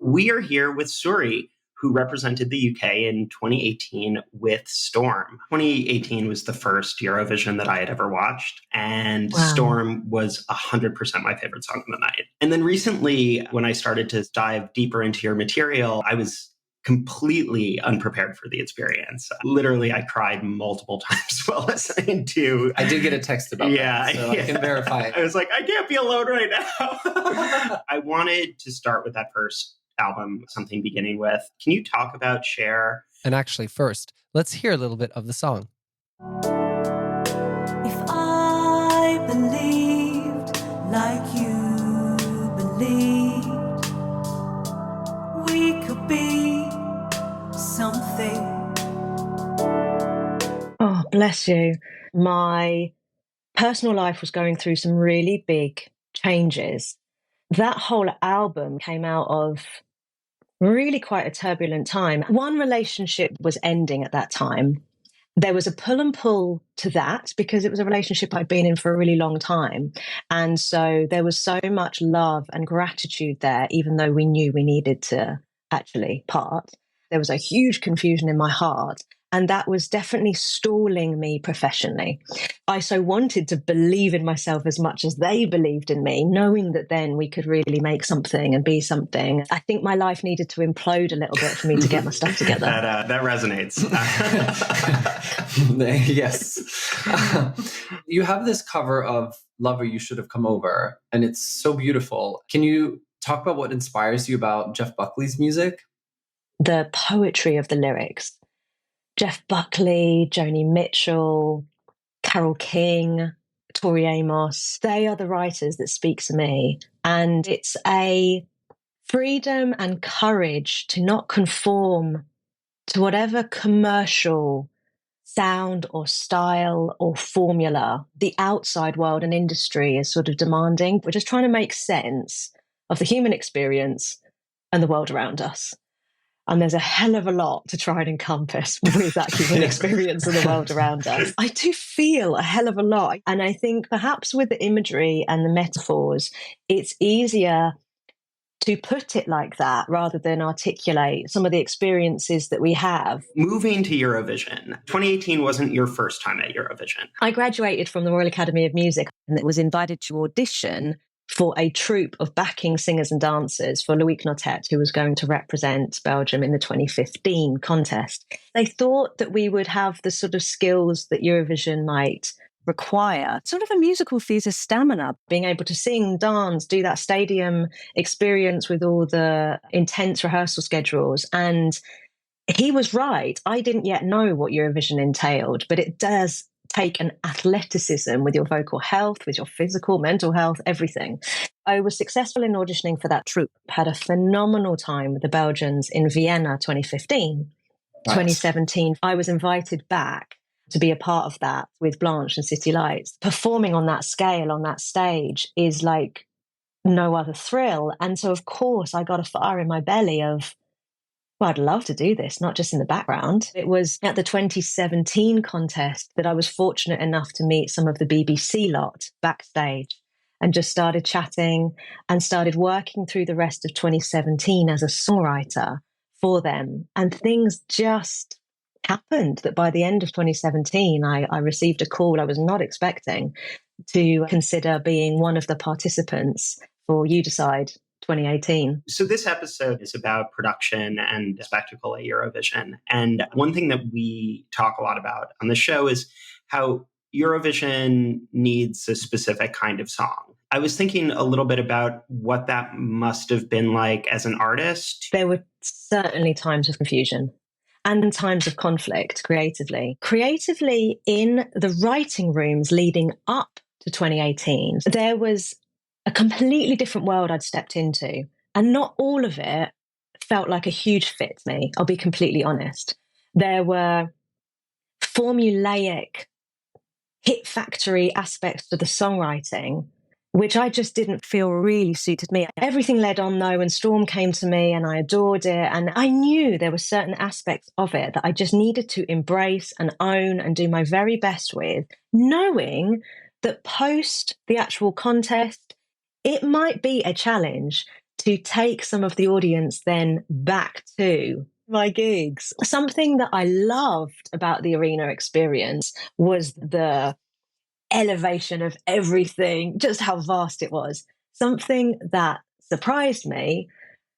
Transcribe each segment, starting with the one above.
We are here with SuRie, who represented the UK in 2018 with Storm. 2018 was the first Eurovision that I had ever watched, and Wow. Storm was 100% my favorite song of the night. And then recently, when I started to dive deeper into your material, I was completely unprepared for the experience. Literally, I cried multiple times while listening to... I did get a text about that, so I can verify it. I was like, I can't be alone right now. I wanted to start with that first album, Something Beginning With. Can you talk about Cher? And actually, first, let's hear a little bit of the song. If I believed like you believed, we could be something. Oh, bless you. My personal life was going through some really big changes. That whole album came out of really quite a turbulent time. One relationship was ending at that time. There was a pull and pull to that because it was a relationship I'd been in for a really long time. And so there was so much love and gratitude there, even though we knew we needed to actually part. There was a huge confusion in my heart, and that was definitely stalling me professionally. I so wanted to believe in myself as much as they believed in me, knowing that then we could really make something and be something. I think my life needed to implode a little bit for me to get my stuff together. That resonates. Yes. You have this cover of Lover, You Should Have Come Over, and it's so beautiful. Can you talk about what inspires you about Jeff Buckley's music? The poetry of the lyrics. Jeff Buckley, Joni Mitchell, Carole King, Tori Amos, they are the writers that speak to me. And it's a freedom and courage to not conform to whatever commercial sound or style or formula the outside world and industry is sort of demanding. We're just trying to make sense of the human experience and the world around us. And there's a hell of a lot to try and encompass with that human experience and the world around us. I do feel a hell of a lot. And I think perhaps with the imagery and the metaphors, it's easier to put it like that rather than articulate some of the experiences that we have. Moving to Eurovision, 2018 wasn't your first time at Eurovision. I graduated from the Royal Academy of Music and was invited to audition for a troupe of backing singers and dancers for Loïc Notet, who was going to represent Belgium in the 2015 contest. They thought that we would have the sort of skills that Eurovision might require, sort of a musical theatre stamina, being able to sing, dance, do that stadium experience with all the intense rehearsal schedules. And he was right. I didn't yet know what Eurovision entailed, but it does take an athleticism with your vocal health, with your physical, mental health, everything. I was successful in auditioning for that troupe, had a phenomenal time with the Belgians in Vienna 2015. Right. 2017, I was invited back to be a part of that with Blanche and City Lights. Performing on that scale, on that stage, is like no other thrill. And so, of course, I got a fire in my belly of, well, I'd love to do this, not just in the background. It was at the 2017 contest that I was fortunate enough to meet some of the BBC lot backstage and just started chatting and started working through the rest of 2017 as a songwriter for them. And things just happened that by the end of 2017, I received a call I was not expecting to consider being one of the participants for You Decide 2018. So this episode is about production and spectacle at Eurovision. And one thing that we talk a lot about on the show is how Eurovision needs a specific kind of song. I was thinking a little bit about what that must have been like as an artist. There were certainly times of confusion and times of conflict creatively. Creatively, in the writing rooms leading up to 2018, there was a completely different world I'd stepped into. And not all of it felt like a huge fit to me, I'll be completely honest. There were formulaic, hit factory aspects to the songwriting, which I just didn't feel really suited me. Everything led on though, and Storm came to me and I adored it. And I knew there were certain aspects of it that I just needed to embrace and own and do my very best with, knowing that post the actual contest, it might be a challenge to take some of the audience then back to my gigs. Something that I loved about the arena experience was the elevation of everything, just how vast it was. Something that surprised me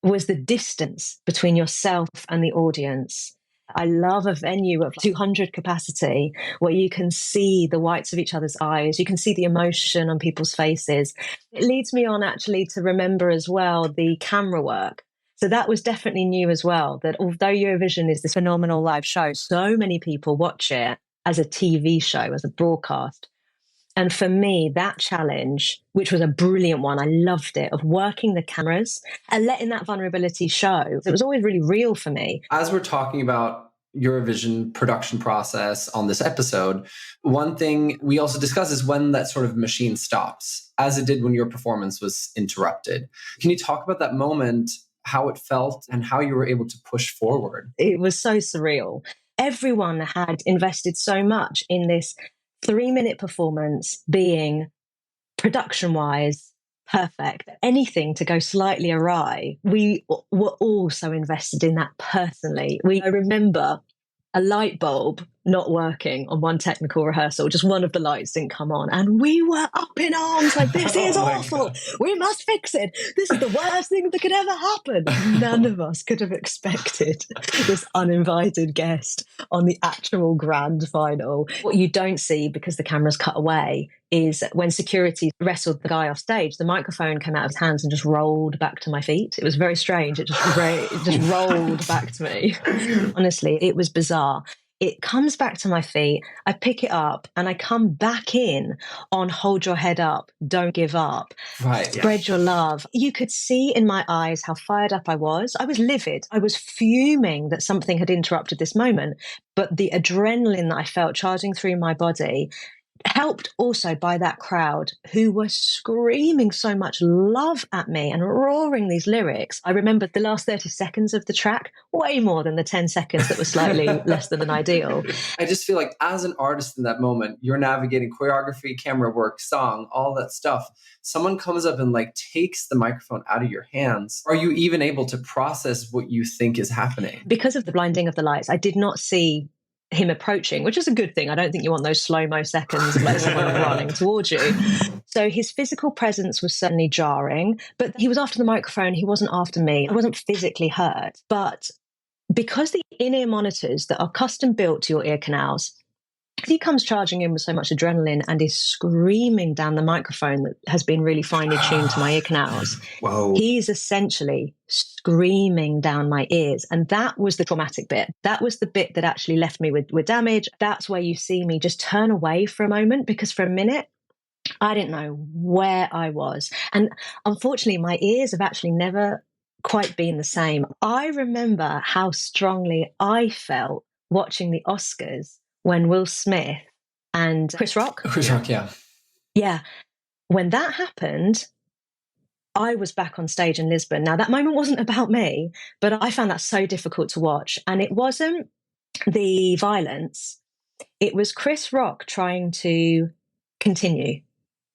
was the distance between yourself and the audience. I love a venue of 200 capacity where you can see the whites of each other's eyes. You can see the emotion on people's faces. It leads me on actually to remember as well the camera work. So that was definitely new as well, that although Eurovision is this phenomenal live show, so many people watch it as a TV show, as a broadcast. And for me, that challenge, which was a brilliant one, I loved it, of working the cameras and letting that vulnerability show. It was always really real for me. As we're talking about Eurovision production process on this episode, one thing we also discuss is when that sort of machine stops, as it did when your performance was interrupted. Can you talk about that moment, how it felt and how you were able to push forward? It was so surreal. Everyone had invested so much in this 3-minute performance being production-wise perfect. Anything to go slightly awry, we were all so invested in that personally. I remember a light bulb not working on one technical rehearsal, just one of the lights didn't come on, and we were up in arms like, this is awful, we must fix it, this is the worst thing that could ever happen. None of us could have expected this uninvited guest on the actual grand final. What you don't see, because the camera's cut away, is when security wrestled the guy off stage, the microphone came out of his hands and just rolled back to my feet. It was very strange. It just rolled back to me. Honestly, it was bizarre. It comes back to my feet, I pick it up, and I come back in on hold your head up, don't give up, right? Spread your love. You could see in my eyes how fired up I was. I was livid. I was fuming that something had interrupted this moment, but the adrenaline that I felt charging through my body, helped also by that crowd who were screaming so much love at me and roaring these lyrics. I remembered the last 30 seconds of the track way more than the 10 seconds that were slightly less than an ideal. I just feel like as an artist in that moment, you're navigating choreography, camera work, song, all that stuff. Someone comes up and like takes the microphone out of your hands. Are you even able to process what you think is happening? Because of the blinding of the lights, I did not see him approaching, which is a good thing. I don't think you want those slow-mo seconds of like someone running towards you. So his physical presence was certainly jarring, but he was after the microphone. He wasn't after me. I wasn't physically hurt. But because the in-ear monitors that are custom built to your ear canals, he comes charging in with so much adrenaline and is screaming down the microphone that has been really finely tuned to my ear canals. Whoa. He's essentially screaming down my ears. And that was the traumatic bit. That was the bit that actually left me with damage. That's where you see me just turn away for a moment, because for a minute, I didn't know where I was. And unfortunately, my ears have actually never quite been the same. I remember how strongly I felt watching the Oscars when Will Smith and Chris Rock. Yeah. Yeah. When that happened, I was back on stage in Lisbon. Now, that moment wasn't about me, but I found that so difficult to watch. And it wasn't the violence. It was Chris Rock trying to continue.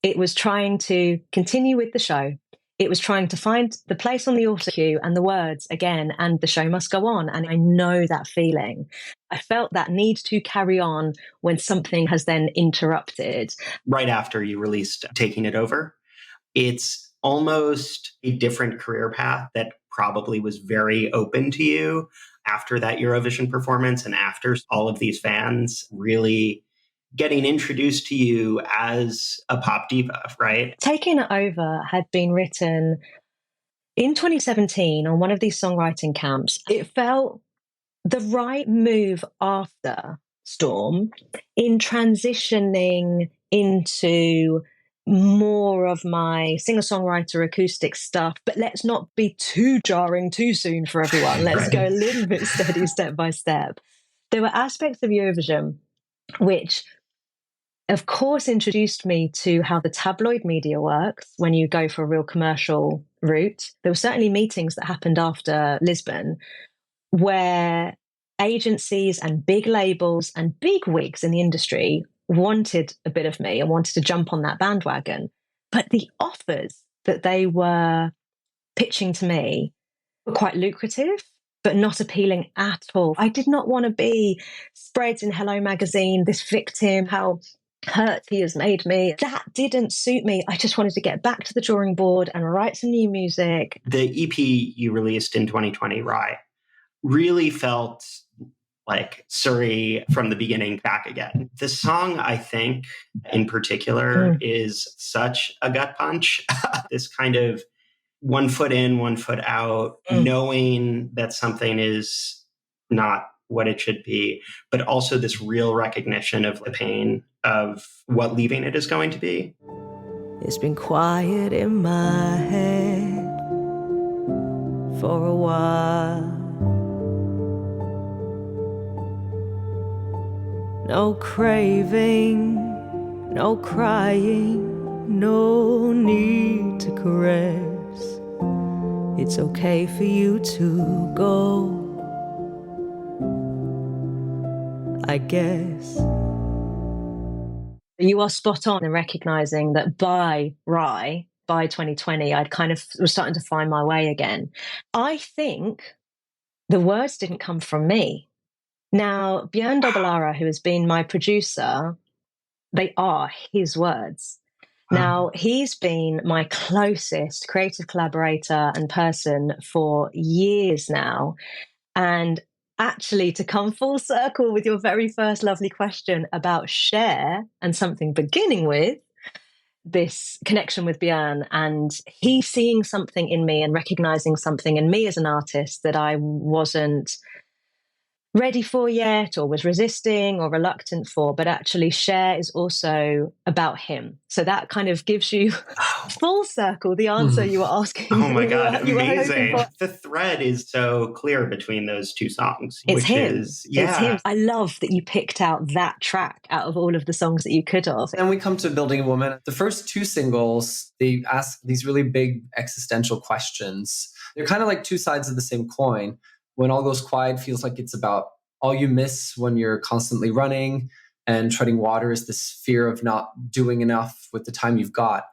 It was trying to continue with the show. It was trying to find the place on the auto cue and the words again, and the show must go on. And I know that feeling. I felt that need to carry on when something has then interrupted. Right after you released Taking It Over, it's almost a different career path that probably was very open to you after that Eurovision performance and after all of these fans really getting introduced to you as a pop diva, right? Taking It Over had been written in 2017 on one of these songwriting camps. It felt the right move after Storm in transitioning into more of my singer-songwriter acoustic stuff, but let's not be too jarring too soon for everyone. Let's go a little bit steady, step by step. There were aspects of Eurovision which, of course, introduced me to how the tabloid media works when you go for a real commercial route. There were certainly meetings that happened after Lisbon where agencies and big labels and big wigs in the industry wanted a bit of me and wanted to jump on that bandwagon. But the offers that they were pitching to me were quite lucrative, but not appealing at all. I did not want to be spread in Hello Magazine, this victim, how hurt he has made me. That didn't suit me. I just wanted to get back to the drawing board and write some new music. The EP you released in 2020, Rye, really felt like SuRie from the beginning back again. The song, I think, in particular, is such a gut punch. This kind of 1 foot in, 1 foot out, knowing that something is not what it should be, but also this real recognition of the pain of what leaving it is going to be. It's been quiet in my head for a while. No craving, no crying, no need to caress. It's okay for you to go, I guess. You are spot on in recognizing that by 2020, I'd kind of was starting to find my way again. I think the words didn't come from me. Now, Björn Dobelara, who has been my producer, they are his words. Now, he's been my closest creative collaborator and person for years now. And actually, to come full circle with your very first lovely question about Cher and something beginning with this connection with Björn, and he seeing something in me and recognizing something in me as an artist that I wasn't ready for yet, or was resisting or reluctant for, but actually Cher is also about him. So that kind of gives you full circle the answer you were asking. Oh my God, amazing. The thread is so clear between those two songs. It's him. It's him. I love that you picked out that track out of all of the songs that you could have. And we come to Building a Woman. The first two singles, they ask these really big existential questions. They're kind of like two sides of the same coin. When All Goes Quiet feels like it's about all you miss when you're constantly running, and Treading Water is this fear of not doing enough with the time you've got.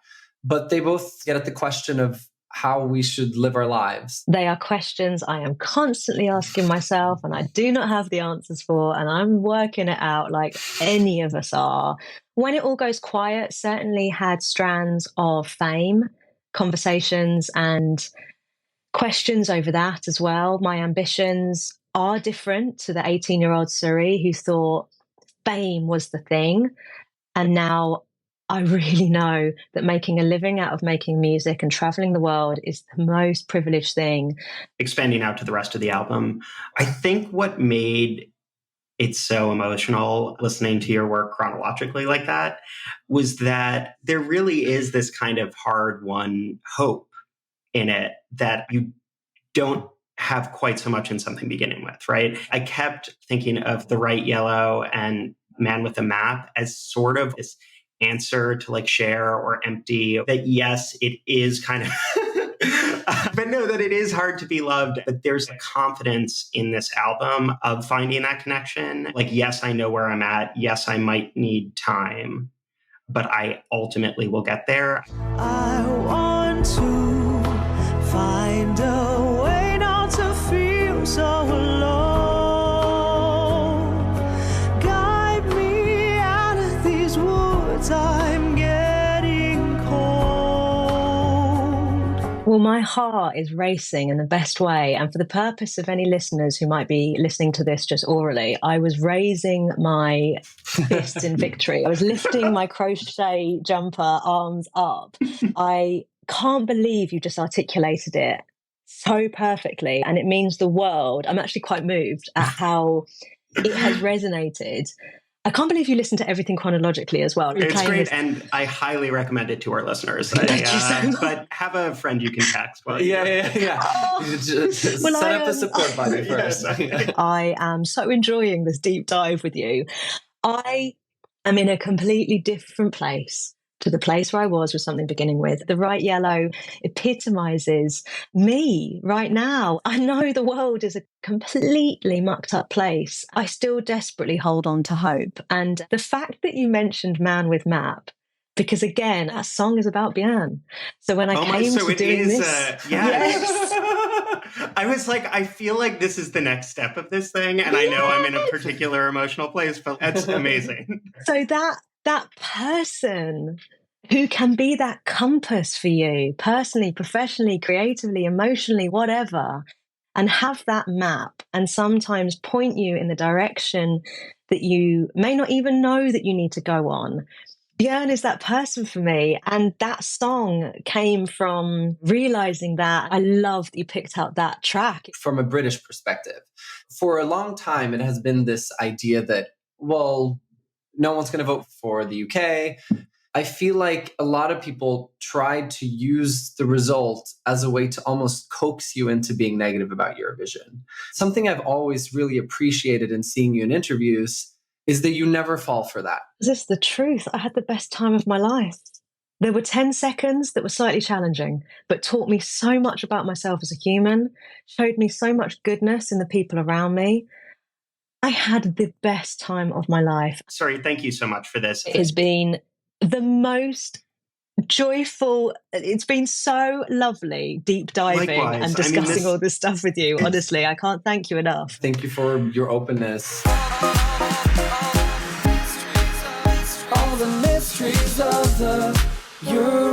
But they both get at the question of how we should live our lives. They are questions I am constantly asking myself, and I do not have the answers for, and I'm working it out like any of us are. When It All Goes Quiet certainly had strands of fame, conversations, and questions over that as well. My ambitions are different to the 18-year-old SuRie who thought fame was the thing. And now I really know that making a living out of making music and traveling the world is the most privileged thing. Expanding out to the rest of the album, I think what made it so emotional listening to your work chronologically like that was that there really is this kind of hard-won hope in it that you don't have quite so much in something beginning with, right? I kept thinking of The Right Yellow and Man with a Map as sort of this answer to like Cher or Empty, that yes, it is kind of, but no, that it is hard to be loved. But there's a confidence in this album of finding that connection. Like, yes, I know where I'm at. Yes, I might need time, but I ultimately will get there. I want to find a way not to feel so alone. Guide me out of these woods, I'm getting cold. Well, my heart is racing in the best way. And for the purpose of any listeners who might be listening to this just orally, I was raising my fist in victory. I was lifting my crochet jumper arms up. I can't believe you just articulated it so perfectly, and it means the world. I'm actually quite moved at how it has resonated. I can't believe you listened to everything chronologically as well. It's great, and I highly recommend it to our listeners. But have a friend you can text. Yeah. Set up a support buddy first. I am so enjoying this deep dive with you. I am in a completely different place to the place where I was with Something Beginning With. The Right Yellow epitomizes me right now. I know the world is a completely mucked up place. I still desperately hold on to hope. And the fact that you mentioned Man with Map, because again, that song is about Björn. So when I came to doing this, yes. I was like, I feel like this is the next step of this thing, and I know I'm in a particular emotional place, but that's amazing. So that person who can be that compass for you personally, professionally, creatively, emotionally, whatever, and have that map and sometimes point you in the direction that you may not even know that you need to go on. Björn is that person for me. And that song came from realizing that. I love that you picked out that track. From a British perspective, for a long time, it has been this idea that, well, no one's going to vote for the UK. I feel like a lot of people tried to use the result as a way to almost coax you into being negative about Eurovision. Something I've always really appreciated in seeing you in interviews is that you never fall for that. Is this the truth? I had the best time of my life. There were 10 seconds that were slightly challenging, but taught me so much about myself as a human, showed me so much goodness in the people around me. I had the best time of my life. SuRie, thank you so much for this. It has been the most joyful. It's been so lovely deep diving Likewise. and discussing all this stuff with you. Honestly, I can't thank you enough. Thank you for your openness. All the mysteries of the Eurovision.